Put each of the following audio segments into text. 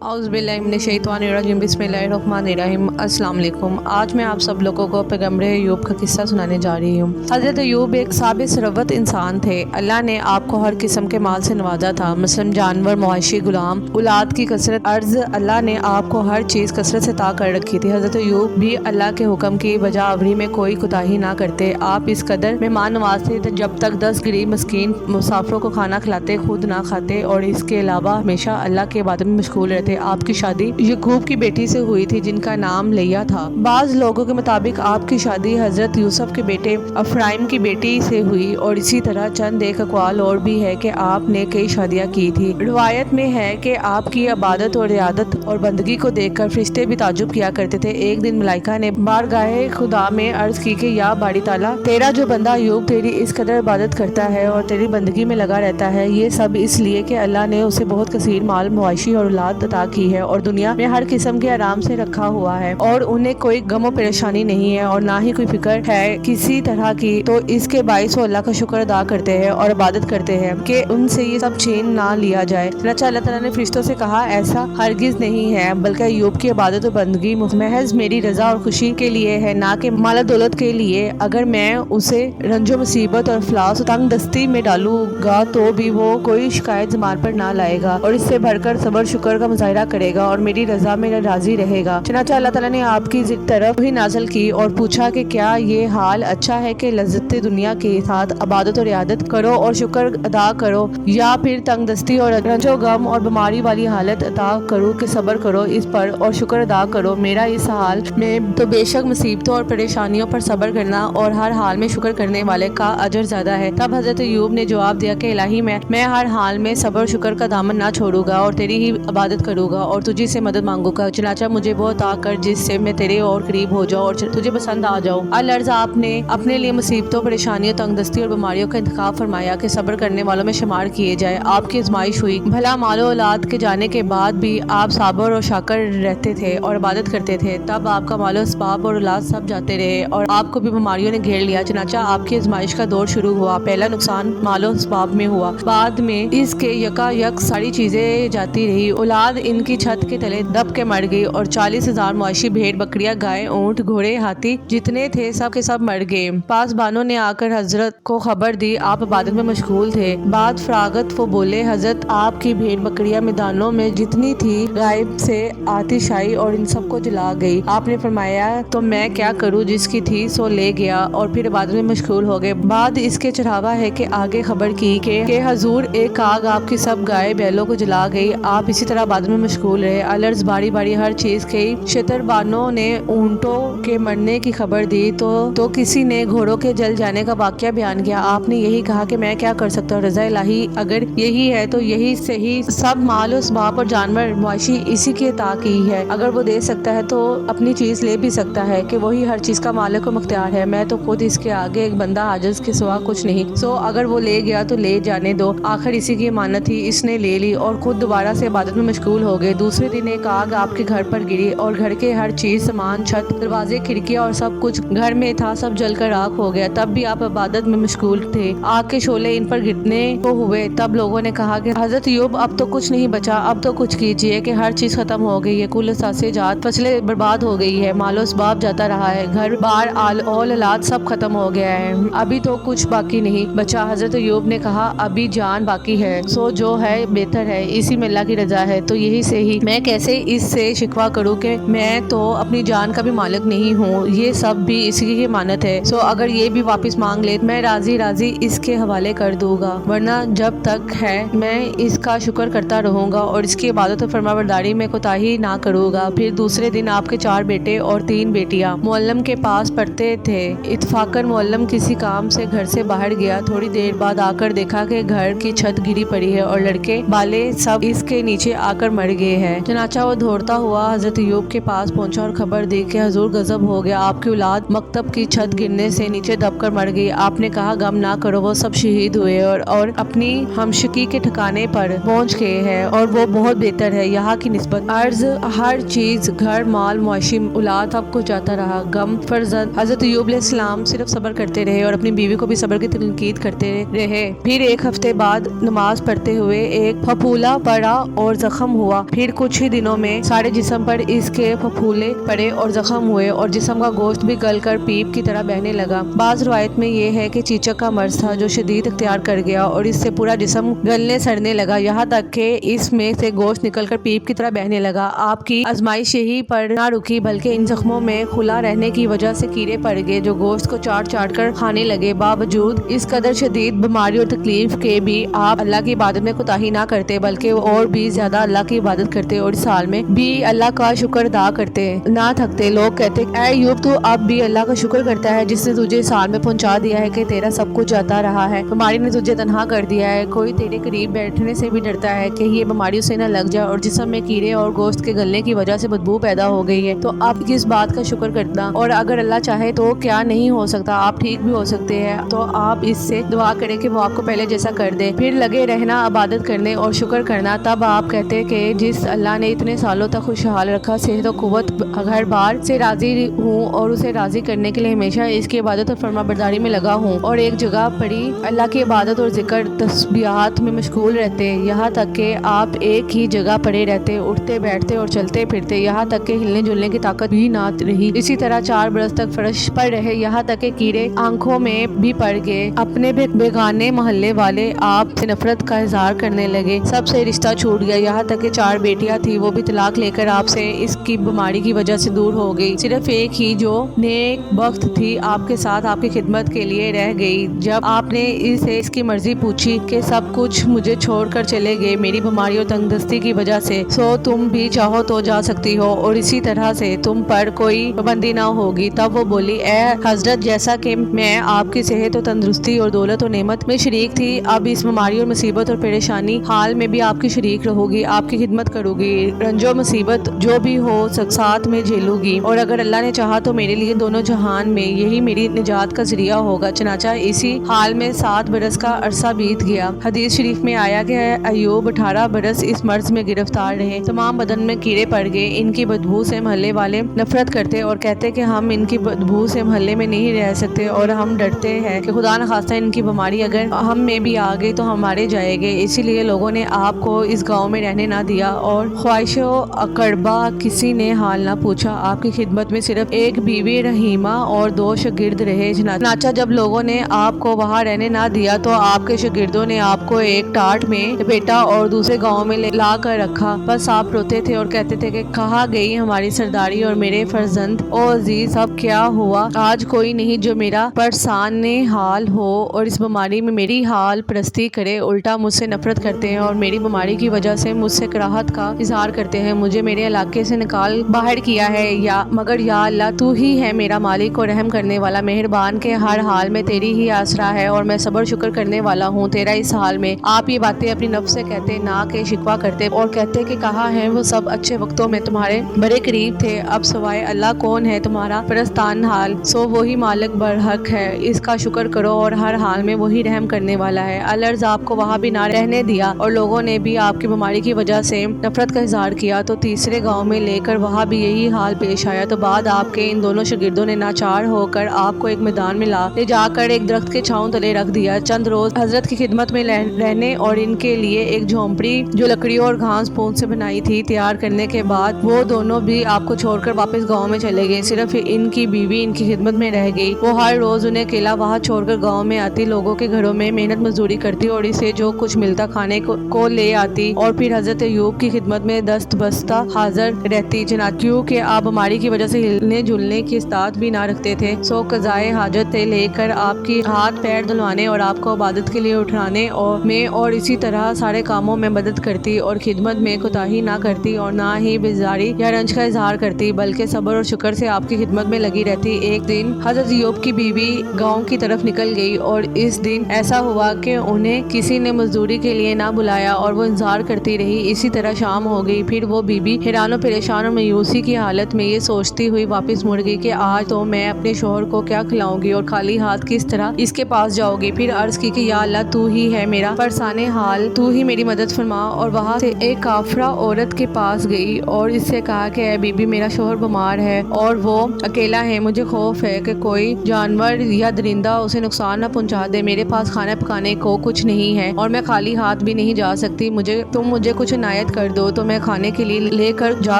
اعوذ باللہ من الشیطان الرجیم، بسم اللہ الرحمن الرحیم۔ السلام علیکم۔ آج میں آپ سب لوگوں کو پیغمبر ایوب کا قصہ سنانے جا رہی ہوں۔ حضرت ایوب ایک صابر ثروت انسان تھے۔ اللہ نے آپ کو ہر قسم کے مال سے نوازا تھا، مثلاً جانور، مواشی، غلام، اولاد کی کثرت، عرض۔ اللہ نے آپ کو ہر چیز کثرت سے عطا کر رکھی تھی۔ حضرت ایوب بھی اللہ کے حکم کی بجا آوری میں کوئی کوتاہی نہ کرتے۔ آپ اس قدر مہمان نواز تھے جب تک 10 غریب مسکین مسافروں کو کھانا کھلاتے، خود نہ کھاتے، اور اس کے علاوہ ہمیشہ اللہ کے عبادت میں مشغول رہتے۔ آپ کی شادی یعقوب کی بیٹی سے ہوئی تھی جن کا نام لیا تھا۔ بعض لوگوں کے مطابق آپ کی شادی حضرت یوسف کے بیٹے افرائیم کی بیٹی سے ہوئی، اور اسی طرح چند ایک اقوال اور بھی ہے کہ آپ نے کئی شادیاں کی تھی۔ روایت میں ہے کہ آپ کی عبادت اور عیادت اور بندگی کو دیکھ کر فرشتے بھی تعجب کیا کرتے تھے۔ ایک دن ملائکہ نے بارگاہ خدا میں عرض کی کہ یا باری تعالیٰ، تیرا جو بندہ ایوب تیری اس قدر عبادت کرتا ہے اور تیری بندگی میں لگا رہتا ہے، یہ سب اس لیے کہ اللہ نے اسے بہت کثیر مال، مواشی اور اولاد عطا کی ہے، اور دنیا میں ہر قسم کے آرام سے رکھا ہوا ہے، اور انہیں کوئی غم و پریشانی نہیں ہے اور نہ ہی کوئی فکر ہے کسی طرح کی، تو اس کے باعث وہ اللہ کا شکر ادا کرتے ہیں اور عبادت کرتے ہیں کہ ان سے یہ سب چھین نہ لیا جائے۔ چنانچہ اللہ تعالیٰ نے فرشتوں سے کہا، ایسا ہرگز نہیں ہے، بلکہ ایوب کی عبادت و بندگی محض میری رضا اور خوشی کے لیے ہے، نہ کہ مال و دولت کے لیے۔ اگر میں اسے رنج و مصیبت اور افلاس و تنگ دستی میں ڈالوں گا تو بھی وہ کوئی شکایت زبان پر نہ لائے گا، اور اس سے بڑھ کر صبر شکر کا مظاہرہ کرے گا اور میری رضا میں راضی رہے گا۔ چنانچہ اللہ تعالیٰ نے آپ کی طرف ہی نازل کی اور پوچھا کہ کیا یہ حال اچھا ہے کہ لذت دنیا کے ساتھ عبادت اور عیادت کرو اور شکر ادا کرو، یا پھر تنگ دستی اور رنج و غم اور بیماری والی حالت عطا کروں کہ صبر کرو اس پر اور شکر ادا کرو۔ میرا اس حال میں تو بے شک مصیبتوں اور پریشانیوں پر صبر کرنا اور ہر حال میں شکر کرنے والے کا اجر زیادہ ہے۔ تب حضرت ایوب نے جواب دیا کہ الہی، میں ہر حال میں صبر و شکر کا دامن نہ چھوڑوں گا اور تیری ہی عبادت کروں گا اور تجھی سے مدد مانگوں گا۔ چنانچہ مجھے وہ عطا کر جس سے میں تیرے اور قریب ہو جاؤں اور تجھے پسند آ جاؤں۔ العرض، آپ نے اپنے لیے مصیبتوں، پریشانیوں، تنگ دستی اور بیماریوں کا انتخاب فرمایا کہ صبر کرنے والوں میں شمار کیے جائے۔ آپ کی آزمائش ہوئی، بھلا مال و اولاد کے جانے کے بعد بھی آپ صابر اور شاکر رہتے تھے اور عبادت کرتے تھے۔ تب آپ کا مال و اسباب اور اولاد سب جاتے رہے اور آپ کو بھی بیماریوں نے گھیر لیا۔ چنانچہ آپ کی آزمائش کا دور شروع ہوا۔ پہلا نقصان مال و اسباب میں ہوا، بعد میں اس کے یکا یک ساری چیزیں جاتی رہی۔ اولاد ان کی چھت کے تلے دب کے مر گئی، اور 40,000 مواشی، بھیڑ، بکریاں، گائے، اونٹ، گھوڑے، ہاتھی جتنے تھے سب کے سب مر گئے۔ پاسبانوں نے آ کر حضرت کو خبر دی۔ آپ عبادت میں مشغول تھے۔ بعد فراغت وہ بولے، حضرت، آپ کی بھیڑ بکریاں میدانوں میں جتنی تھی غائب سے آتش آئی اور ان سب کو جلا گئی۔ آپ نے فرمایا، تو میں کیا کروں، جس کی تھی سو لے گیا، اور پھر عبادت میں مشغول ہو گئے۔ بعد اس کے چڑھاوا ہے کہ آگے خبر کی کہ حضور، ایک آگ آپ کی سب گائے بیلوں کو جلا گئی۔ آپ اسی طرح عبادت میں مشغول رہے۔ العرض، باری باری ہر چیز کے شتربانوں نے اونٹوں کے مرنے کی خبر دی تو کسی نے گھوڑوں کے جل جانے کا واقعہ بیان کیا۔ آپ نے یہی کہا کہ میں کیا کر سکتا ہوں، رضا الہی اگر یہی ہے تو یہی صحیح، سب مال و اسباب اور جانور مواشی اسی کی عطا کی ہے۔ اگر وہ دے سکتا ہے تو اپنی چیز لے بھی سکتا ہے کہ وہی ہر چیز کا مالک و مختار ہے۔ میں تو خود اس کے آگے ایک بندہ عاجز کے سوا کچھ نہیں، سو اگر وہ لے گیا تو لے جانے دو، آخر اسی کی امانت تھی، اس نے لے لی، اور خود دوبارہ سے عبادت میں مشغول ہو گئے۔ دوسرے دن ایک آگ آپ کے گھر پر گری اور گھر کے ہر چیز، سامان، چھت، دروازے، کھڑکیاں اور سب کچھ گھر میں تھا سب جل کر راکھ ہو گیا۔ تب بھی آپ عبادت میں مشغول تھے۔ آگ کے شعلے ان پر گرنے کو ہوئے۔ تب لوگوں نے کہا کہ حضرت ایوب، اب تو کچھ نہیں بچا، اب تو کچھ کیجیے کہ ہر چیز ختم ہو گئی ہے، کل اثاثے جات، فصلیں برباد ہو گئی ہے، مال و اسباب جاتا رہا ہے، گھر بار، اولاد سب ختم ہو گیا ہے، ابھی تو کچھ باقی نہیں بچا۔ حضرت ایوب نے کہا، ابھی جان باقی ہے، سو جو ہے بہتر ہے، اسی میں اللہ کی رضا ہے، تو یہی سے ہی میں کیسے اس سے شکوہ کروں کہ میں تو اپنی جان کا بھی مالک نہیں ہوں، یہ سب بھی اسی کی امانت ہے، سو اگر یہ بھی واپس مانگ لے میں راضی راضی اس کے حوالے کر دوں گا، ورنہ جب تک ہے میں اس کا شکر کرتا رہوں گا اور اس کی عبادت و فرما برداری میں کوتاہی نہ کروں گا۔ پھر دوسرے دن آپ کے 4 بیٹے اور 3 بیٹیاں معلم کے پاس پڑھتے تھے۔ اتفاقاً معلم کسی کام سے گھر سے باہر گیا، تھوڑی دیر بعد آ کر دیکھا کہ گھر کی چھت گری پڑی ہے اور لڑکے بالے سب اس کے نیچے آ کر مر گئے ہیں۔ چنانچہ وہ دوڑتا ہوا حضرت ایوب کے پاس پہنچا اور خبر دی کہ حضور، غضب ہو گیا، آپ کی اولاد مکتب کی چھت گرنے سے نیچے دب کر مر گئی۔ آپ نے کہا، غم نہ کرو، وہ سب شہید ہوئے اور اپنی ہمشکی کے ٹھکانے پر پہنچ گئے ہیں، اور وہ بہت بہتر ہے یہاں کی نسبت۔ عرض، ہر چیز، گھر، مال، مواشی، اولاد، سب کچھ جاتا رہا، غم فرزند۔ حضرت ایوب علیہ السلام صرف صبر کرتے رہے اور اپنی بیوی کو بھی صبر کی تنقید کرتے رہے۔ پھر ایک ہفتے بعد نماز پڑھتے ہوئے ایک پھپھولا پڑا اور زخم ہوا ہوا۔ پھر کچھ ہی دنوں میں سارے جسم پر اس کے پھپھولے پڑے اور زخم ہوئے اور جسم کا گوشت بھی گل کر پیپ کی طرح بہنے لگا۔ بعض روایت میں یہ ہے کہ چیچک کا مرض تھا جو شدید اختیار کر گیا اور اس سے پورا جسم گلنے سڑنے لگا، یہاں تک کہ اس میں سے گوشت نکل کر پیپ کی طرح بہنے لگا۔ آپ کی آزمائش یہی پر نہ رکی بلکہ ان زخموں میں کھلا رہنے کی وجہ سے کیڑے پڑ گئے جو گوشت کو چاٹ چاٹ کر کھانے لگے۔ باوجود اس قدر شدید بیماری اور تکلیف کے بھی آپ اللہ کی عبادت میں کوتاہی نہ کرتے بلکہ اور بھی زیادہ اللہ کی عبادت کرتے اور اس حال میں بھی اللہ کا شکر ادا کرتے نہ تھکتے۔ لوگ کہتے اے ایوب تو اب بھی اللہ کا شکر کرتا ہے جس نے تجھے اس حال میں پہنچا دیا ہے کہ تیرا سب کچھ جاتا رہا ہے، بیماری نے تجھے تنہا کر دیا ہے، کوئی تیرے قریب بیٹھنے سے بھی ڈرتا ہے کہ یہ بیماری اسے نہ لگ جائے اور جسم میں کیڑے اور گوشت کے گلنے کی وجہ سے بدبو پیدا ہو گئی ہے، تو اب کس بات کا شکر کرنا؟ اور اگر اللہ چاہے تو کیا نہیں ہو سکتا، آپ ٹھیک بھی ہو سکتے ہیں، تو آپ اس سے دعا کریں کہ وہ آپ کو پہلے جیسا کر دے، پھر لگے رہنا عبادت کرنے اور شکر کرنا۔ تب آپ کہتے کہ جس اللہ نے اتنے سالوں تک خوشحال رکھا، صحت و قوت ہر بار سے راضی ہوں اور اسے راضی کرنے کے لیے ہمیشہ اس کی عبادت اور فرما برداری میں لگا ہوں اور ایک جگہ پڑی اللہ کی عبادت اور ذکر تسبیحات میں مشغول رہتے، یہاں تک کہ آپ ایک ہی جگہ پڑے رہتے، اٹھتے بیٹھتے اور چلتے پھرتے، یہاں تک کہ ہلنے جلنے کی طاقت بھی نہ رہی۔ اسی طرح 4 برس تک فرش پر رہے، یہاں تک کہ کیڑے آنکھوں میں بھی پڑ گئے۔ اپنے بیگانے محلے والے آپ سے نفرت کا اظہار کرنے لگے، سب سے رشتہ چھوٹ گیا، یہاں تک کہ 4 بیٹیاں تھی وہ بھی طلاق لے کر آپ سے اس کی بیماری کی وجہ سے دور ہو گئی، صرف ایک ہی جو نیک بخت تھی آپ کے ساتھ آپ کی خدمت کے لیے رہ گئی۔ جب آپ نے اسے اس کی مرضی پوچھی کہ سب کچھ مجھے چھوڑ کر چلے گئے میری بیماری اور تنگ دستی کی وجہ سے، سو تم بھی چاہو تو جا سکتی ہو اور اسی طرح سے تم پر کوئی پابندی نہ ہوگی۔ تب وہ بولی اے حضرت جیسا کہ میں آپ کی صحت و تندرستی اور دولت و نعمت میں شریک تھی، اب اس بیماری اور مصیبت اور پریشانی حال میں بھی آپ کی شریک رہوں گی، آپ کی خدمت کروں گی، رنج و مصیبت جو بھی ہو ساتھ میں جھیلوں گی، اور اگر اللہ نے چاہا تو میرے لیے دونوں جہان میں یہی میری نجات کا ذریعہ ہوگا۔ چنانچہ اسی حال میں 7 برس کا عرصہ بیت گیا۔ حدیث شریف میں آیا کہ ایوب 18 برس اس مرض میں گرفتار رہے، تمام بدن میں کیڑے پڑ گئے، ان کی بدبو سے محلے والے نفرت کرتے اور کہتے کہ ہم ان کی بدبو سے محلے میں نہیں رہ سکتے اور ہم ڈرتے ہیں کہ خدا نخواستہ ان کی بیماری اگر ہم میں بھی آ گئی تو ہم مارے جائیں گے، اسی لیے لوگوں نے آپ کو اس گاؤں میں رہنے نہ دیا اور خواہش و اقربا کسی نے حال نہ پوچھا۔ آپ کی خدمت میں صرف ایک بیوی رحیمہ اور 2 شاگرد رہے۔ چنانچہ جب لوگوں نے آپ کو وہاں رہنے نہ دیا تو آپ کے شاگردوں نے آپ کو ایک ٹاٹ میں لپیٹا اور دوسرے گاؤں میں لا کر رکھا، بس آپ روتے تھے اور کہتے تھے کہ کہاں گئی ہماری سرداری اور میرے فرزند، او عزیز اب کیا ہوا؟ آج کوئی نہیں جو میرا پرسان حال ہو اور اس بیماری میں میری حال پرستی کرے، الٹا مجھ سے نفرت کرتے ہیں اور میری بیماری کی وجہ سے مجھ سے کراہت کا اظہار کرتے ہیں، مجھے میرے علاقے سے نکال باہر کیا ہے، مگر یا اللہ تو ہی ہے میرا مالک اور رحم کرنے والا، مہربان کہ ہر حال میں تیری ہی آسرا ہے اور میں صبر شکر کرنے والا ہوں تیرا اس حال میں۔ آپ یہ باتیں اپنی نفس سے کہتے نہ کہ شکوہ کرتے اور کہتے کہ کہاں ہیں وہ سب اچھے وقتوں میں تمہارے بڑے قریب تھے، اب سوائے اللہ کون ہے تمہارا پرستان حال، سو وہی مالک برحق ہے، اس کا شکر کرو اور ہر حال میں وہی رحم کرنے والا ہے۔ الارض آپ کو وہاں بھی نہ رہنے دیا اور لوگوں نے بھی آپ کی بیماری کی وجہ سے نفرت کا اظہار کیا، تو تیسرے گاؤں میں لے کر وہاں بھی یہی حال پیش آیا، تو بعد آپ کے ان دونوں شاگردوں نے ناچار ہو کر آپ کو ایک میدان میں لے جا کر ایک درخت کے چھاؤں تلے رکھ دیا، چند روز حضرت کی خدمت میں رہنے اور ان کے لیے ایک جھونپڑی جو لکڑیوں اور گھاس پھوس سے بنائی تھی تیار کرنے کے بعد وہ دونوں بھی آپ کو چھوڑ کر واپس گاؤں میں چلے گئے، صرف ان کی بیوی ان کی خدمت میں رہ گئی، وہ ہر روز انہیں اکیلا وہاں چھوڑ کر گاؤں میں آتی، لوگوں کے گھروں میں محنت مزدوری کرتی اور اسے جو کچھ ملتا کھانے کو لے آتی اور پھر حضرت ایوب کی خدمت میں دست بستہ حاضر رہتی، کیونکہ آپ بیماری کی وجہ سے ہلنے جلنے کی استطاعت بھی نہ رکھتے تھے، سو قضائے حاجت لے کر آپ کی ہاتھ پیر دھلوانے اور آپ کو عبادت کے لیے اٹھانے میں اور اسی طرح سارے کاموں میں مدد کرتی اور خدمت میں کوتاہی نہ کرتی اور نہ ہی بیزاری یا رنج کا اظہار کرتی بلکہ صبر اور شکر سے آپ کی خدمت میں لگی رہتی۔ ایک دن حضرت ایوب کی بیوی گاؤں کی طرف نکل گئی اور اس دن ایسا ہوا کہ انہیں کسی نے مزدوری کے لیے نہ بلایا اور وہ انتظار کرتی رہی، اسی طرح شام ہو گئی، پھر وہ بیوی حیران و پریشان اور مایوسی کی حالت میں یہ سوچتی ہوئی واپس مڑ گئی کہ آج تو میں اپنے شوہر کو کیا کھلاؤں گی اور خالی ہاتھ کس طرح اس کے پاس جاؤ گی، پھر عرض کی کہ یا اللہ تو ہی ہے میرا پرسان حال، تو ہی میری مدد فرما، اور وہاں سے ایک کافرہ عورت کے پاس گئی اور اس سے کہا کہ اے بی بی میرا شوہر بیمار ہے اور وہ اکیلا ہے، مجھے خوف ہے کہ کوئی جانور یا درندہ اسے نقصان نہ پہنچا دے، میرے پاس کھانا پکانے کو کچھ نہیں ہے اور میں خالی ہاتھ بھی نہیں جا سکتی، تم مجھے کچھ عنایت عنایت کر دو تو میں کھانے کے لیے لے کر جا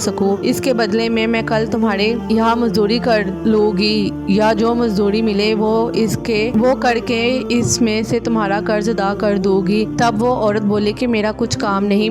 سکوں، اس کے بدلے میں کل تمہارے یہاں مزدوری کر لوں گی، یا جو مزدوری ملے وہ کر کے اس میں سے تمہارا قرض ادا کر دوں گی۔ تب وہ عورت بولی کہ میرا کچھ کام نہیں،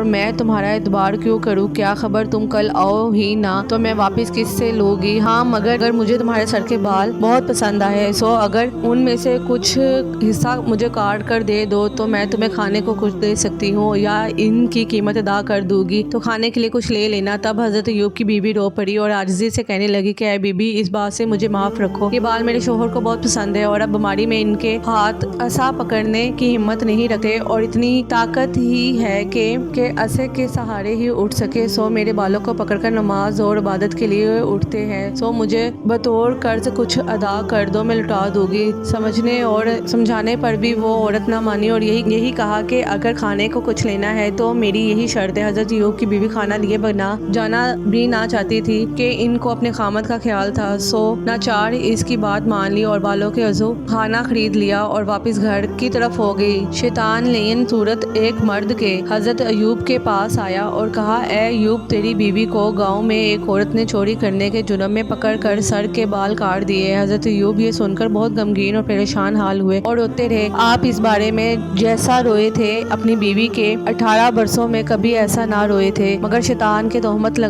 میں تمہارا اعتبار کیوں کروں، کیا خبر تم کل آؤ ہی نہ تو میں واپس کس سے لوں گی؟ ہاں مگر مجھے تمہارے سر کے بال بہت پسند آئے، سو اگر ان میں سے کچھ حصہ مجھے کاٹ کر دے دو تو میں تمہیں کھانے کو کچھ دے سکتی ہوں یا ان کی قیمت ادا کر دوں گی، تو کھانے کے لیے کچھ لے لینا۔ تب حضرت ایوب کی بیوی رو پڑی اور عاجزی سے کہنے لگی کہ اے بی بی، اس بات سے مجھے معاف رکھو، یہ بال میرے شوہر کو بہت پسند ہے اور اب بیماری میں ان کے ہاتھ عصا پکڑنے کی ہمت نہیں رکھتے اور اتنی طاقت ہی ہے کہ عصے کے سہارے ہی اٹھ سکے، سو میرے بالوں کو پکڑ کر نماز اور عبادت کے لیے اٹھتے ہیں، سو مجھے بطور قرض کچھ ادا کر دو، میں لوٹا دوں گی۔ سمجھنے اور سمجھانے پر بھی وہ عورت نہ مانی اور یہی کہا کہ اگر کھانے کو کچھ لینا ہے تو میری یہی شرط ہے۔ حضرت ایوب کی بیوی کھانا لیے بنا جانا بھی نہ چاہتی تھی کہ ان کو اپنے خامد کا خیال تھا، سو ناچار اس کی بات مان لی اور بالوں کے عضو کھانا خرید لیا اور واپس گھر کی طرف ہو گئی۔ شیطان لعین صورت ایک مرد کے حضرت ایوب کے پاس آیا اور کہا، اے ایوب، تیری بیوی کو گاؤں میں ایک عورت نے چوری کرنے کے جرم میں پکڑ کر سر کے بال کاٹ دیے۔ حضرت ایوب یہ سن کر بہت غمگین اور پریشان حال ہوئے اور روتے رہے۔ آپ اس بارے میں جیسا روئے تھے اپنی بیوی کے 18 برسوں میں کبھی ایسا نہ روئے تھے، مگر شیطان کے تہمت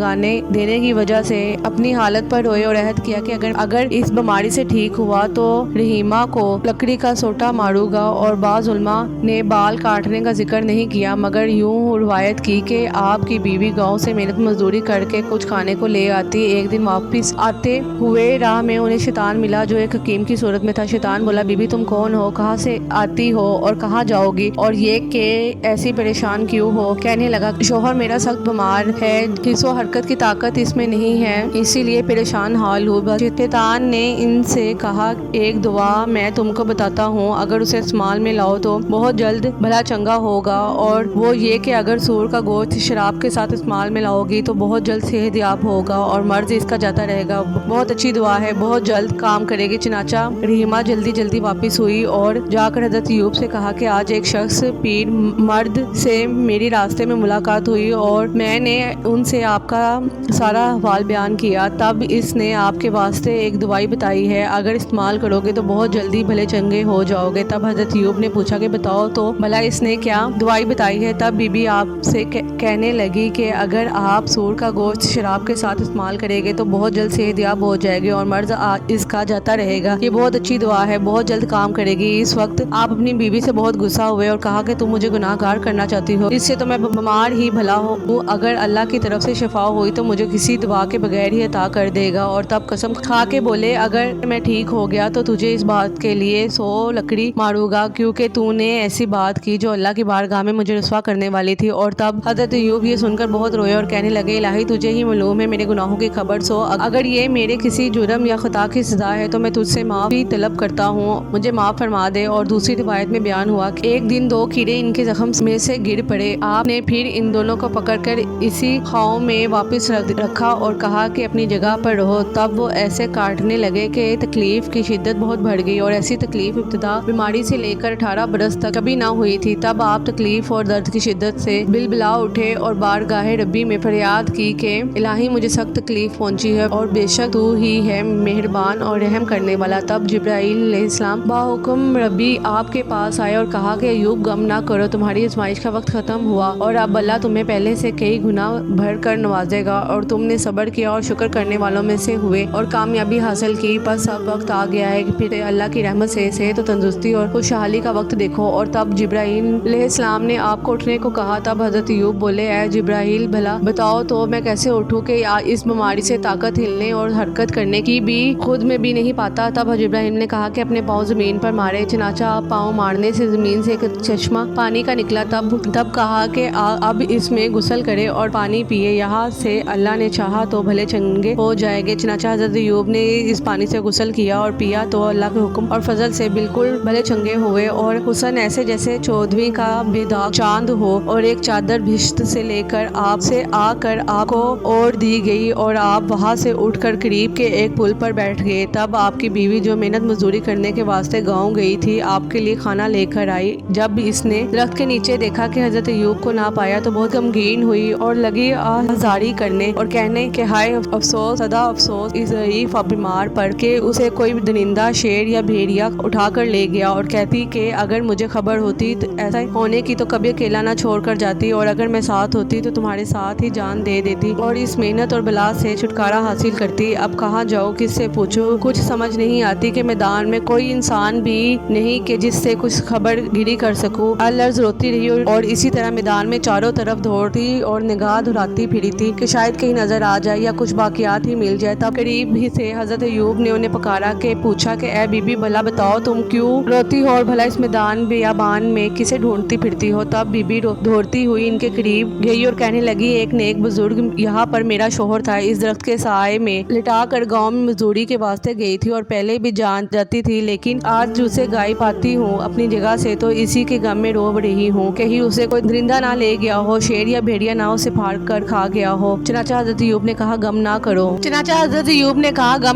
دینے کی وجہ سے اپنی حالت پر روئے اور عہد کیا کہ اگر اس بیماری سے ٹھیک ہوا تو رحیمہ کو لکڑی کا سوٹا ماروں گا، اور بعض علماء نے بال کاٹنے کا ذکر نہیں کیا مگر یوں روایت کی کہ آپ کی بیوی گاؤں سے محنت مزدوری کر کے کچھ کھانے کو لے آتی۔ ایک دن واپس آتے ہوئے راہ میں انہیں شیطان ملا جو ایک حکیم کی صورت میں تھا۔ شیطان بولا، بی بی تم کون ہو، کہاں سے آتی ہو اور کہاں جاؤ گی، اور یہ کہ ایسی پریشان کیوں ہو؟ کہنے لگا، شوہر میرا سخت بیمار ہے، حص و حرکت کی طاقت اس میں نہیں ہے، اسی لیے پریشان حال ہوں۔ شیطان نے ان سے کہا، ایک دوا میں تم کو بتاتا ہوں، اگر اسے استعمال میں لاؤ تو بہت جلد بھلا چنگا ہوگا، اور وہ یہ کہ اگر سور کا گوشت شراب کے ساتھ استعمال میں لاؤ گی تو بہت جلد صحت یاب ہوگا اور مرض اس کا جاتا رہے گا۔ بہت اچھی دعا ہے، بہت جلد کام کرے گی۔ چنانچہ رحیمہ جلدی واپس ہوئی اور جا کر حضرت ایوب سے کہا کہ آج ایک شخص پیر مرد سے میری راستے میں ملاقات ہوئی اور میں نے ان سے آپ کا سارا احوال بیان کیا، تب اس نے آپ کے واسطے ایک دوائی بتائی ہے، اگر استعمال کرو گے تو بہت جلدی بھلے چنگے ہو جاؤ گے۔ تب حضرت ایوب نے پوچھا کہ بتاؤ تو بھلا اس نے کیا دوائی بتائی ہے؟ تب بی بی آپ سے کہنے لگی کہ اگر آپ سور کا گوشت شراب کے ساتھ استعمال کریں گے تو بہت جلد صحت یاب ہو جائے گی اور مرض اس کا جاتا رہے گا، یہ بہت اچھی دعا ہے، بہت جلد کام کرے گی۔ اس وقت آپ اپنی بیوی سے بہت غصہ ہوئے اور کہا کہ تم مجھے گناہ گار کرنا چاہتی ہو، اس سے تو میں بیمار ہی بھلا ہوں، اگر اللہ کی طرف سے شفا ہوئی تو مجھے کسی دعا کے بغیر ہی عطا کر دے گا۔ اور تب قسم کھا کے بولے، اگر میں ٹھیک ہو گیا تو تجھے اس بات کے لیے 100 لکڑی ماروں گا کیونکہ تو نے ایسی بات کی جو اللہ کی بارگاہ میں مجھے رسوا کرنے والی تھی۔ اور تب حضرت ایوب یہ سن کر بہت روئے اور کہنے لگے، الہی تجھے ہی معلوم ہے میرے گناہوں کی خبر، سو اگر یہ میرے کسی جرم یا خطا کی سزا ہے تو میں تجھ سے معافی طلب کرتا ہوں، مجھے معاف فرما دے۔ اور دوسری روایت میں بیان ہوا کہ ایک دن 2 کیڑے ان کے زخم میں سے گر پڑے، آپ نے پھر ان دونوں کو پکڑ کر اسی خاؤں میں واپس رکھا اور کہا کہ اپنی جگہ پر رہو۔ تب وہ ایسے کاٹنے لگے کہ تکلیف کی شدت بہت بڑھ گئی اور ایسی تکلیف ابتدا بیماری سے لے کر 18 برس تک کبھی نہ ہوئی تھی۔ تب آپ تکلیف اور درد کی شدت سے بلبلا اٹھے اور بارگاہ ربی میں فریاد کی کہ الہی مجھے سخت تکلیف پہنچی ہے اور بے شک تو ہی ہے مہربان اور رحم کرنے والا۔ تب جبرائیل علیہ السلام باحکم ربی آپ کے پاس آئے اور کہا کہ ایوب غم نہ کرو، تمہاری آزمائش کا وقت ختم ہوا اور اب اللہ تمہیں پہلے سے کئی گنا بھر کر نوازے گا، اور تم نے صبر کیا اور شکر کرنے والوں میں سے ہوئے اور کامیابی حاصل کی، بس اب وقت آ گیا ہے کہ پھر اللہ کی رحمت سے صحت و تندرستی اور خوشحالی کا وقت دیکھو۔ اور تب جبرائیل علیہ السلام نے آپ کو اٹھنے کو کہا۔ تب حضرت ایوب بولے، اے جبرائیل بھلا بتاؤ تو میں کیسے اٹھوں کہ اس بیماری سے طاقت ہلنے اور حرکت کرنے کی بھی خود میں بھی نہیں پاتا۔ تب جبرائیل نے کہا کہ اپنے پاؤں زمین پر مارے، چنانچہ آپ پاؤں مارنے سے زمین سے ایک چشمہ پانی کا نکلا۔ تب کہا کہ اب اس میں غسل کرے اور پانی پیے، یہاں سے اللہ نے چاہا تو بھلے چنگے ہو جائے گے۔ چنانچہ حضرت ایوب نے اس پانی سے غسل کیا اور پیا تو اللہ کے حکم اور فضل سے بالکل بھلے چنگے ہوئے اور حسن ایسے جیسے 14ویں کا بے داغ چاند ہو، اور ایک چادر بہشت سے لے کر آپ کو اوڑھ دی گئی اور آپ وہاں سے اٹھ کر قریب کے ایک پل پر بیٹھ گئے۔ تب آپ کی بیوی جو محنت مزدوری کرنے کے واسطے گاؤں گئی تھی آپ کے لیے کھانا لے کر آئی۔ جب اس نے درخت کے نیچے دیکھا کہ حضرت ایوب کو کو نہ پایا تو بہت غمگین ہوئی اور لگی آہذاری کرنے اور کہنے کہ ہائے افسوس سدا افسوس اس ضعیف اور بیمار پر کہ اسے کوئی درندہ شیر یا بھیڑیا اٹھا کر لے گیا، اور کہتی کہ اگر مجھے خبر ہوتی ایسا ہونے کی تو کبھی اکیلا نہ چھوڑ کر جاتی، اور اگر میں ساتھ ہوتی تو تمہارے ساتھ ہی جان دے دیتی اور اس محنت اور بلا سے چھٹکارا حاصل کرتی۔ اب کہاں جاؤ، کس سے پوچھوں، کچھ سمجھ نہیں آتی کہ میدان میں کوئی انسان بھی نہیں کہ جس سے کچھ خبر گیری کر سکوں۔ الرز روتی رہی اور اسی طرح میدان میں چاروں طرف دوڑتی اور نگاہ دھراتی پھری تھی کہ شاید کہیں نظر آ جائے یا کچھ باقیات ہی مل جائے۔ تب قریب ہی سے حضرت ایوب نے انہیں پکارا کہ پوچھا کہ اے بی بی بھلا بتاؤ تم کیوں روتی ہو اور بھلا اس میدان بیابان میں کسے ڈھونڈتی پھرتی ہو؟ تب بی بی دوڑتی ہوئی ان کے قریب گئی اور کہنے لگی ایک نیک بزرگ یہاں پر میرا شوہر تھا، اس درخت کے سائے میں لٹا کر گاؤں میں مزدوری کے واسطے گئی تھی اور پہلے بھی جان جاتی تھی، لیکن آج اسے گائے پاتی ہوں اپنی جگہ سے تو اسی کے غم میں رو رہی ہوں، کہیں اسے کوئی درندہ نہ لے گیا ہو، شیر یا بھیڑیا نہ اسے پھاڑ کر کھا گیا ہو۔ چنانچہ حضرت ایوب نے کہا غم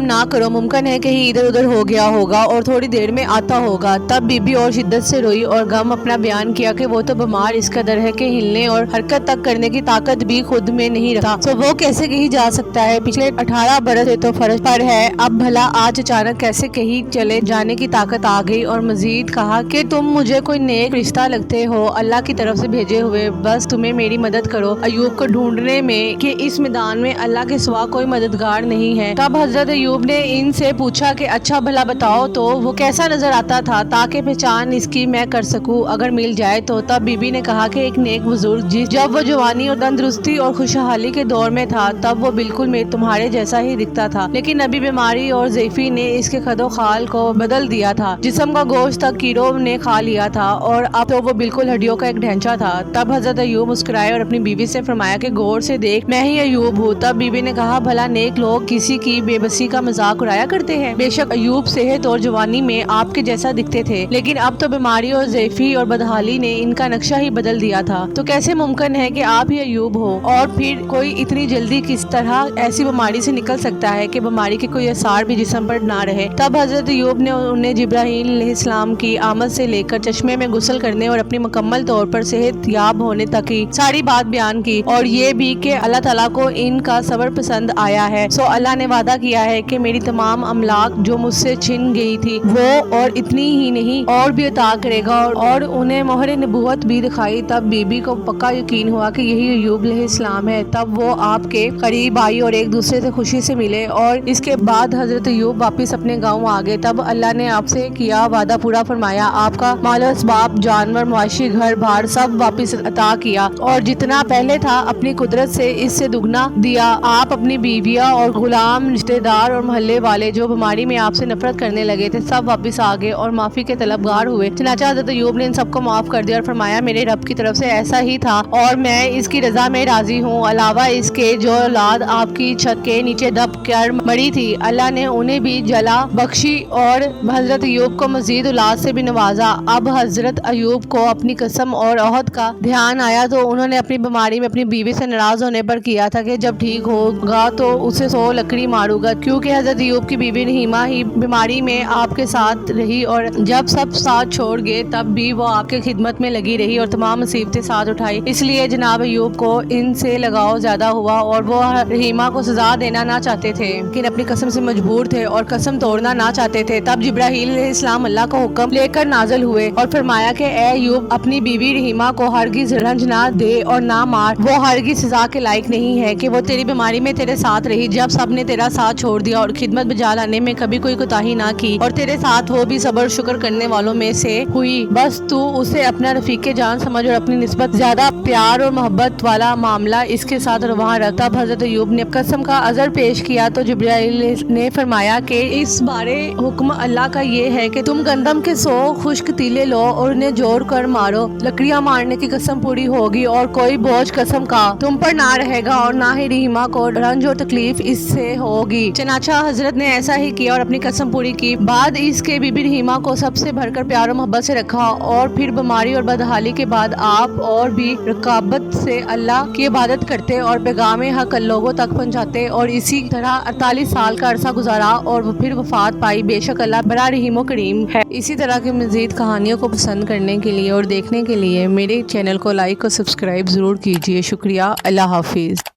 نہ کرو، ممکن ہے کہیں ادھر ادھر ہو گیا ہوگا اور تھوڑی دیر میں آتا ہوگا۔ تب بی بی اور شدت سے روئی اور غم اپنا بیان کیا کہ وہ تو بیمار اس قدر ہے کہ ہلنے اور حرکت تک کرنے کی طاقت بھی خود میں نہیں رکھتا، تو وہ کیسے کہیں جا سکتا ہے؟ پچھلے 18 برس سے تو فرش پر ہے، اب بھلا آج اچانک کیسے کہیں چلے جانے کی طاقت آ گئی؟ اور مزید کہا کہ تم مجھے کوئی نیک رشتہ لگتے ہو اللہ کی طرف سے بھیجے ہوئے، بس تمہیں میری مدد کرو ایوب کو ڈھونڈنے میں کہ اس میدان میں اللہ کے سوا کوئی مددگار نہیں ہے۔ تب حضرت ایوب نے ان سے پوچھا کہ اچھا بھلا بتاؤ تو وہ کیسا نظر آتا تھا تاکہ پہچان اس کی میں کر سکوں اگر مل جائے تو؟ تب بی بی نے کہا کہ ایک نیک بزرگ جب وہ جوانی اور تندرستی اور خوشحالی کے دور میں تھا تب وہ بالکل تمہارے جیسا ہی دکھتا تھا، لیکن ابھی بیماری اور ضعیفی نے اس کے خد و خال کو بدل دیا تھا، جسم کا گوشت تک کیڑوں نے کھا لیا تھا اور اب تو وہ بالکل ہڈیوں کا ایک ڈھانچہ تھا۔ تب حضرت ایوب مسکرائے اور اپنی بیوی سے فرمایا کہ غور سے دیکھ میں ہی ایوب ہوں۔ تب بی بی نے کہا بھلا نیک لوگ کسی کی بے بسی کا مذاق اڑایا کرتے ہیں؟ بے شک ایوب صحت اور جوانی میں آپ کے جیسا دکھتے تھے، لیکن اب تو بیماری اور ضعیفی اور بدحالی نے ان کا نقشہ ہی بدل دیا تھا، تو کیسے ممکن ہے کہ آپ ہی ایوب ہو؟ اور پھر کوئی اتنی جلدی کس طرح ایسی بیماری سے نکل سکتا ہے کہ بیماری کے کوئی اثار بھی جسم پر نہ رہے؟ تب حضرت ایوب نے انہیں جبرائیل علیہ السلام کی آمد سے لے کر چشمے میں غسل کرنے اور اپنی مکمل طور پر صحت یاب ہونے تک کی ساری بات بیان کی، اور یہ بھی کہ اللہ تعالیٰ کو ان کا صبر پسند آیا ہے، سو اللہ نے وعدہ کیا ہے کہ میری تمام املاک جو مجھ سے چھن گئی تھی وہ اور اتنی ہی نہیں اور بھی عطا کرے گا، اور انہیں مہر نبوت بھی دکھائی۔ تب بی بی کو پکا یقین ہوا کہ یہی ایوب علیہ السلام ہے۔ تب وہ آپ کے قریب آئی اور ایک دوسرے سے خوشی سے ملے، اور اس کے بعد حضرت ایوب واپس اپنے گاؤں آ گئے۔ تب اللہ نے آپ سے کیا وعدہ پورا فرمایا، آپ کا مال و اسباب، جانور، معاشی، گھر بار سب واپس عطا کیا، اور جتنا پہلے تھا اپنی قدرت سے اس سے دگنا دیا۔ آپ اپنی بیویاں اور غلام، رشتہ دار اور محلے والے جو بیماری میں آپ سے نفرت کرنے لگے تھے سب واپس آ گئے اور معافی کے طلبگار ہوئے۔ چنانچہ حضرت ایوب نے ان سب کو معاف کر دیا اور فرمایا میرے رب کی طرف سے ایسا ہی تھا اور میں اس کی رضا میں راضی ہوں، علاوہ اس کے جو اولاد آپ کی چھت کے نیچے دب کر مری تھی اللہ نے انہیں بھی جلا بخشی اور حضرت ایوب کو مزید اولاد سے بھی نوازا۔ اب حضرت ایوب کو اپنی قسم اور عہد کا دھیان آیا تو انہوں نے اپنی بیماری میں اپنی بیوی سے ناراض ہونے پر کیا تھا کہ جب ٹھیک ہوگا تو اسے 100 لکڑی ماروں گا، کیونکہ حضرت ایوب کی بیوی رحیمہ ہی بیماری میں آپ کے ساتھ رہی اور جب سب ساتھ چھوڑ گئے تب بھی وہ آپ کی خدمت میں لگی رہی اور تمام مصیبتیں ساتھ اٹھائی، اس لیے جناب ایوب کو ان سے لگاؤ زیادہ ہوا اور وہ رحیمہ کو سزا دینا نہ چاہتے تھے لیکن اپنی قسم سے مجبور تھے اور قسم توڑنا نہ چاہتے تھے۔ تب جبرائیل علیہ السلام اللہ کا حکم لے کر نازل ہوئے اور فرمایا کہ اے ایوب اپنی بیوی رحیمہ کو ہرگز رنج نہ دے اور نہ مار، وہ ہرگز سزا کے لائق نہیں ہے کہ وہ تیری بیماری میں تیرے ساتھ رہی جب سب نے تیرا ساتھ چھوڑ دیا اور خدمت بجا لانے میں کبھی کوئی کوتاہی نہ کی، اور تیرے ساتھ وہ بھی صبر شکر کرنے والوں میں سے ہوئی، بس تو اسے اپنا رفیق جان سمجھ اور اپنی نسبت زیادہ پیار اور محبت والا معاملہ اس کے ساتھ رواں رکھ۔ تب حضرت ایوب نے قسم کا عذر پیش کیا تو جبرائیل نے فرمایا کہ اس بارے حکم اللہ کا یہ ہے کہ تم گندم کے 100 خشک تیلے لو اور انہیں جوڑ کر مارو، لکڑیاں مارنے کی قسم پوری ہوگی اور کوئی بوجھ قسم کا تم پر نہ رہے گا اور نہ ہی رحیمہ کو رنج اور تکلیف اس سے ہوگی۔ چنانچہ حضرت نے ایسا ہی کیا اور اپنی قسم پوری کی۔ بعد اس کے بی بی رحیمہ کو سب سے بھر کر پیار و محبت سے رکھا اور پھر بیماری اور بدحالی کے بعد آپ اور بھی رقابت سے اللہ کی عبادت کرتے اور پیغام حق لوگوں تک پہنچاتے اور اسی طرح 48 سال کا عرصہ گزارا اور پھر وفات پائی۔ بے شک اللہ بڑا رحیم و کریم ہے۔ اسی طرح کی مزید کہانیوں کو پسند کرنے کے لیے اور دیکھنے کے لیے میرے چینل کو لائک اور سبسکرائب ضرور کیجیے. شکریہ. اللہ حافظ.